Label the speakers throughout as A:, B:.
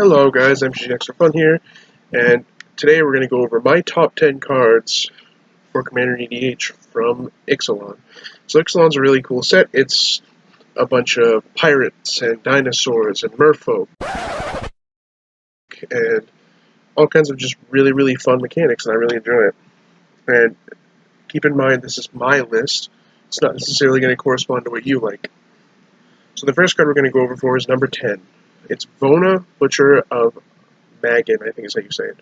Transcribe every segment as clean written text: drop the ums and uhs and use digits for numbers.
A: Hello guys, I'm Extra Fun here, and today we're going to go over my top 10 cards for Commander EDH from Ixalan. So Ixalan's a really cool set. It's a bunch of pirates and dinosaurs and merfolk and all kinds of just really fun mechanics, and I really enjoy it. And keep in mind, this is my list. It's not necessarily going to correspond to what you like. So the first card we're going to go over for is number 10. It's Vona, Butcher of Magan, I think is how you say it.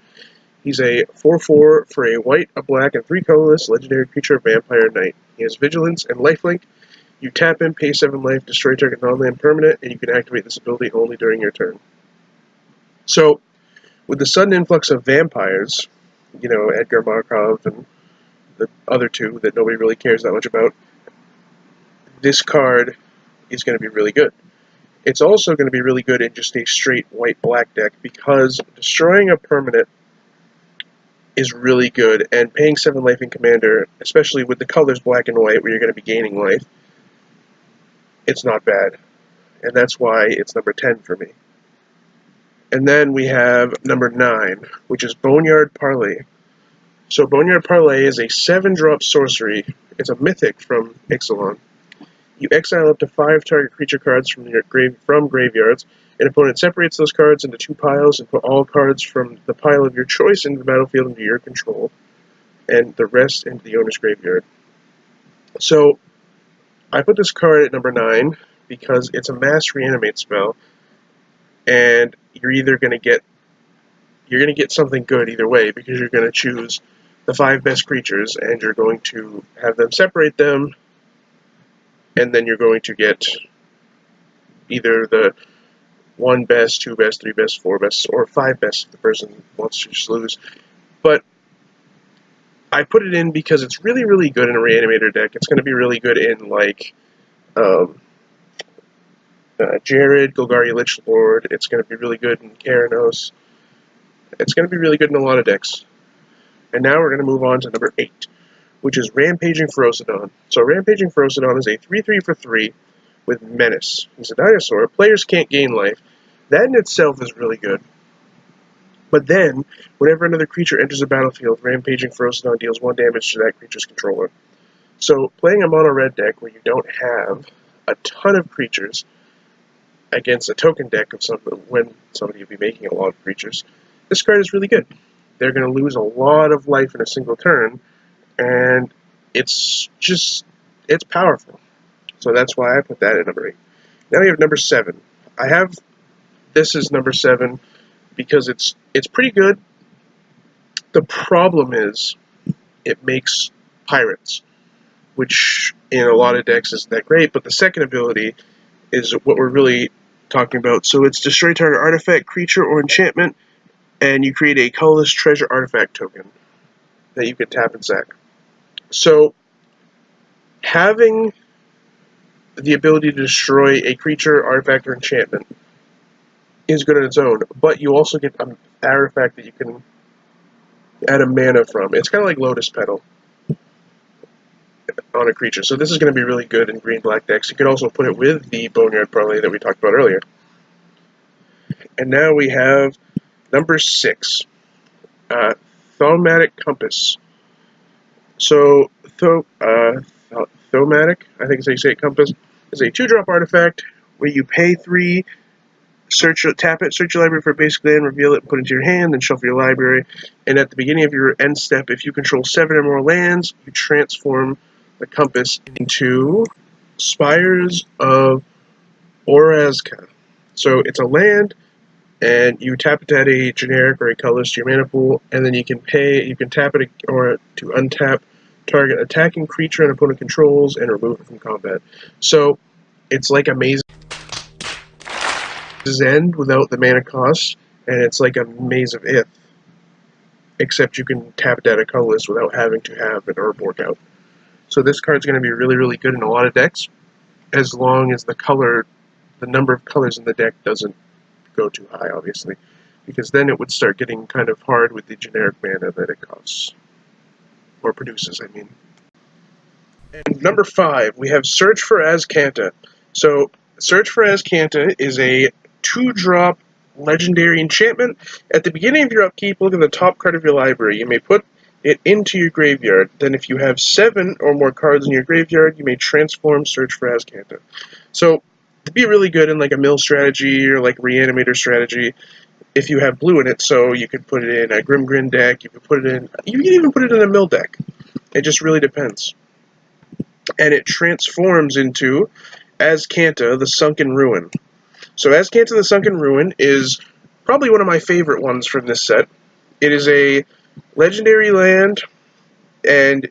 A: He's a 4/4 for a white, a black, and 3 colorless legendary creature vampire knight. He has vigilance and lifelink. You tap him, pay 7 life, destroy target non-land permanent, and you can activate this ability only during your turn. So, with the sudden influx of vampires, you know, Edgar Markov and the other two that nobody really cares that much about, this card is going to be really good. It's also going to be really good in just a straight white-black deck because destroying a permanent is really good, and paying 7 life in Commander, especially with the colors black and white where you're going to be gaining life, it's not bad. And that's why it's number 10 for me. And then we have number 9, which is Bonilla Parley. So Bonilla Parley is a 7-drop sorcery. It's a mythic from Ixalan. You exile up to 5 target creature cards from graveyards. An opponent separates those cards into 2 piles and put all cards from the pile of your choice into the battlefield into your control, and the rest into the owner's graveyard. So, I put this card at number 9 because it's a mass reanimate spell, and you're either going to get something good either way because you're going to choose the 5 best creatures and you're going to have them separate them. And then you're going to get either the 1 best, 2 best, 3 best, 4 best, or 5 best if the person wants to just lose. But I put it in because it's really good in a Reanimator deck. It's going to be really good in, like, Jared, Golgari Lichlord. It's going to be really good in Keranos. It's going to be really good in a lot of decks. And now we're going to move on to number 8. Which is Rampaging Ferocidon. So Rampaging Ferocidon is a 3/3 for 3 with Menace. He's a dinosaur. Players can't gain life. That in itself is really good. But then, whenever another creature enters the battlefield, Rampaging Ferocidon deals 1 damage to that creature's controller. So playing a mono-red deck where you don't have a ton of creatures against a token deck of when somebody will be making a lot of creatures, this card is really good. They're going to lose a lot of life in a single turn, and it's powerful. So that's why I put that at number 8. Now we have number 7. This is number 7 because it's pretty good. The problem is it makes pirates, which in a lot of decks isn't that great, but the second ability is what we're really talking about. So it's destroy target artifact, creature, or enchantment, and you create a colorless treasure artifact token that you can tap and sack. So, having the ability to destroy a creature, artifact, or enchantment is good on its own, but you also get an artifact that you can add a mana from. It's kind of like Lotus Petal on a creature. So this is going to be really good in green-black decks. You could also put it with the Boneyard Parlay that we talked about earlier. And now we have number 6, Thaumatic Compass. So, Thaumatic, I think is how you say it, Compass, is a 2-drop artifact where you pay 3, tap it, search your library for a basic land, reveal it, and put it into your hand, then shuffle your library. And at the beginning of your end step, if you control 7 or more lands, you transform the Compass into Spires of Orazca. So it's a land, and you tap it to add a generic or a colorless to your mana pool, and then you can tap it or to untap target attacking creature and opponent controls and remove it from combat. So it's like a Maze's End without the mana cost, and it's like a Maze of Ith, except you can tap it at a colorless without having to have an herb workout. So this card's going to be really good in a lot of decks, as long as the number of colors in the deck doesn't go too high, obviously, because then it would start getting kind of hard with the generic mana that it costs, or produces, I mean. And number 5, we have Search for Azcanta. So, Search for Azcanta is a 2-drop legendary enchantment. At the beginning of your upkeep, look at the top card of your library. You may put it into your graveyard. Then if you have 7 or more cards in your graveyard, you may transform Search for Azcanta. So, to be really good in like a mill strategy or like reanimator strategy, if you have blue in it, so you could put it in a Grimgrin deck, you can even put it in a mill deck. It just really depends. And it transforms into Azcanta, the Sunken Ruin. So Azcanta, the Sunken Ruin is probably one of my favorite ones from this set. It is a legendary land, and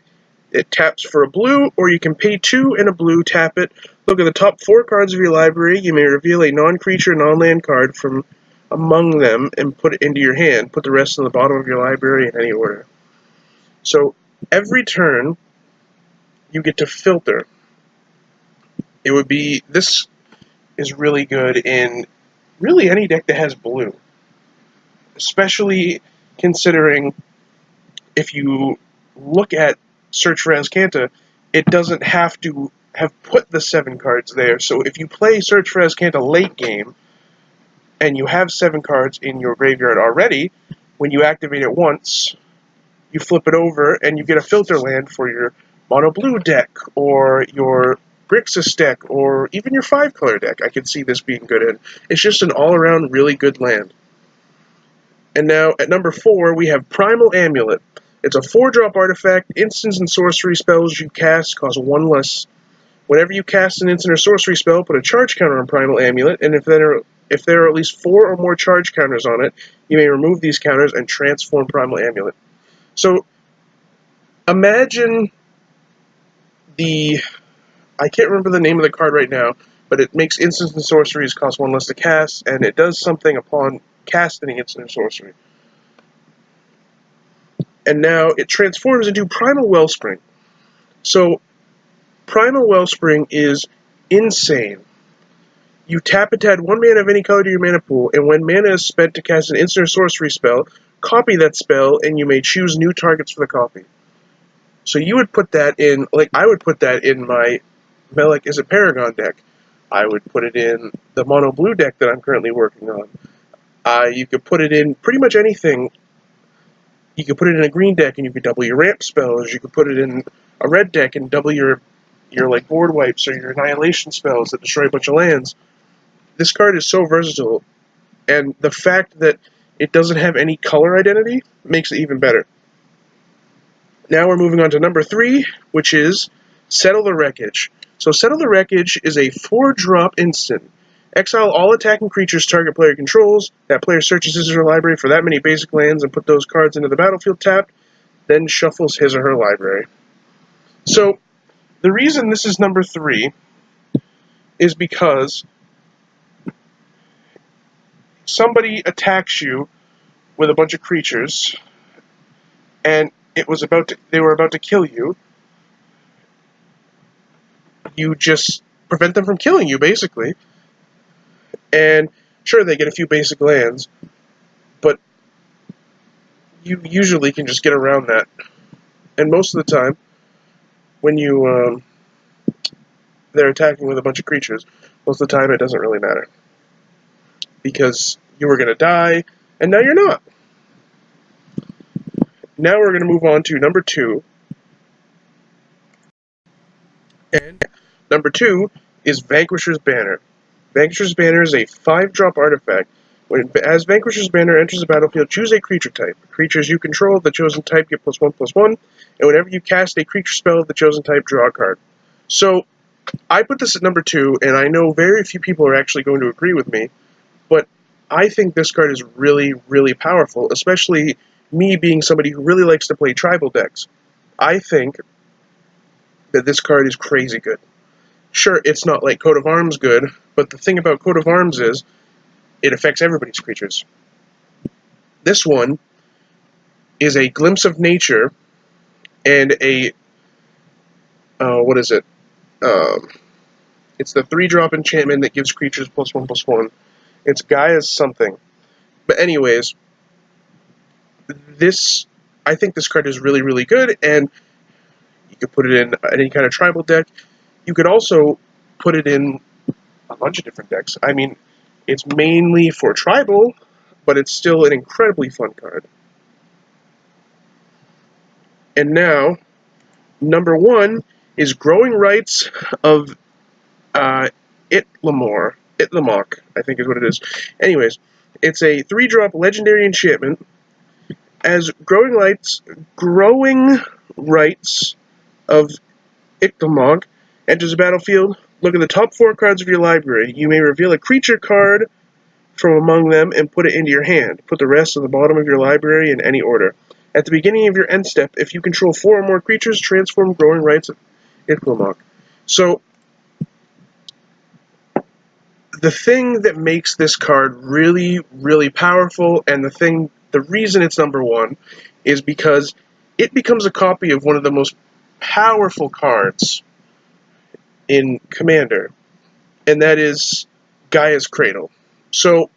A: it taps for a blue, or you can pay 2 and a blue, tap it. Look at the top 4 cards of your library. You may reveal a non-creature, non-land card from among them and put it into your hand. Put the rest on the bottom of your library in any order. So every turn, you get to filter. This is really good in really any deck that has blue. Especially considering if you look at Search for Azcanta, it doesn't have to have put the 7 cards there. So if you play Search for Azcanta late game, and you have 7 cards in your graveyard already, when you activate it once, you flip it over, and you get a filter land for your mono blue deck, or your Grixis deck, or even your 5-color deck. I could see this being good in. It's just an all-around really good land. And now, at number 4, we have Primal Amulet. It's a 4-drop artifact. Instants and sorcery spells you cast cost 1 less. Whenever you cast an instant or sorcery spell, put a charge counter on Primal Amulet, and if there are at least 4 or more charge counters on it, you may remove these counters and transform Primal Amulet. So, imagine I can't remember the name of the card right now, but it makes instants and sorceries cost 1 less to cast, and it does something upon casting an instant or sorcery. And now it transforms into Primal Wellspring. So, Primal Wellspring is insane. You tap it to add 1 mana of any color to your mana pool, and when mana is spent to cast an instant or sorcery spell, copy that spell, and you may choose new targets for the copy. So you would put that in, like I would put that in my Melek is a Paragon deck. I would put it in the mono blue deck that I'm currently working on. You could put it in pretty much anything. You could put it in a green deck and you could double your ramp spells. You could put it in a red deck and double your like board wipes or your annihilation spells that destroy a bunch of lands. This card is so versatile, and the fact that it doesn't have any color identity makes it even better. Now we're moving on to number 3, which is Settle the Wreckage. So Settle the Wreckage is a 4-drop instant. Exile all attacking creatures target player controls. That player searches his or her library for that many basic lands and put those cards into the battlefield tapped, then shuffles his or her library. So the reason this is number 3 is because somebody attacks you with a bunch of creatures, and they were about to kill you. You just prevent them from killing you, basically. And sure, they get a few basic lands, but you usually can just get around that. And most of the time, when they're attacking with a bunch of creatures, most of the time it doesn't really matter. Because you were going to die, and now you're not. Now we're going to move on to number 2. And number 2 is Vanquishers Banner. Vanquishers Banner is a 5-drop artifact. As Vanquishers Banner enters the battlefield, choose a creature type. Creatures you control of the chosen type get +1/+1, and whenever you cast a creature spell of the chosen type, draw a card. So, I put this at number 2, and I know very few people are actually going to agree with me, but I think this card is really, really powerful, especially me being somebody who really likes to play tribal decks. I think that this card is crazy good. Sure, it's not like Coat of Arms good, but the thing about Coat of Arms is it affects everybody's creatures. This one is a Glimpse of Nature and a what is it? It's the 3-drop enchantment that gives creatures +1/+1. It's Gaia's something. But anyways, I think this card is really, really good, and you could put it in any kind of tribal deck. You could also put it in a bunch of different decks. I mean, it's mainly for tribal, but it's still an incredibly fun card. And now, number 1 is Growing Rights of Itlamok, I think is what it is. Anyways, it's a 3-drop legendary enchantment. As Growing Rights of Itlamok enters the battlefield, look at the top 4 cards of your library. You may reveal a creature card from among them and put it into your hand. Put the rest at the bottom of your library in any order. At the beginning of your end step, if you control 4 or more creatures, transform Growing Rights of Itlamok. So, the thing that makes this card really, really powerful, and the reason it's number 1, is because it becomes a copy of one of the most powerful cards in Commander, and that is Gaia's Cradle. So,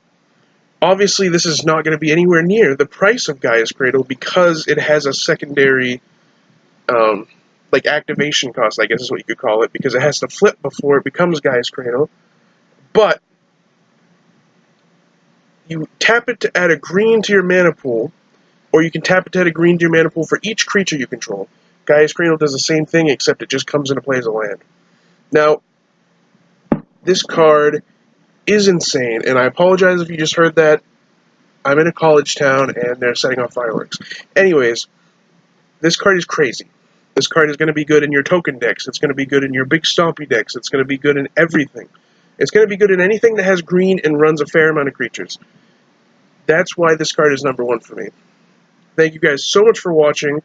A: obviously this is not going to be anywhere near the price of Gaia's Cradle because it has a secondary, like activation cost, I guess is what you could call it, because it has to flip before it becomes Gaia's Cradle. But you tap it to add a green to your mana pool, or you can tap it to add a green to your mana pool for each creature you control. Gaia's Cradle does the same thing, except it just comes into play as a land. Now, this card is insane, and I apologize if you just heard that. I'm in a college town, and they're setting off fireworks. Anyways, this card is crazy. This card is going to be good in your token decks. It's going to be good in your big stompy decks. It's going to be good in everything. It's going to be good in anything that has green and runs a fair amount of creatures. That's why this card is number 1 for me. Thank you guys so much for watching.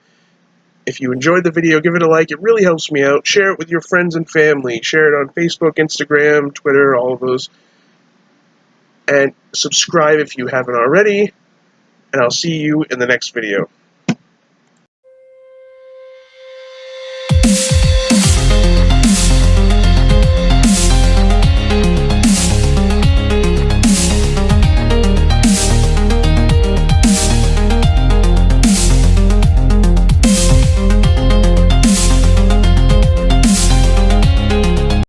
A: If you enjoyed the video, give it a like. It really helps me out. Share it with your friends and family. Share it on Facebook, Instagram, Twitter, all of those. And subscribe if you haven't already. And I'll see you in the next video.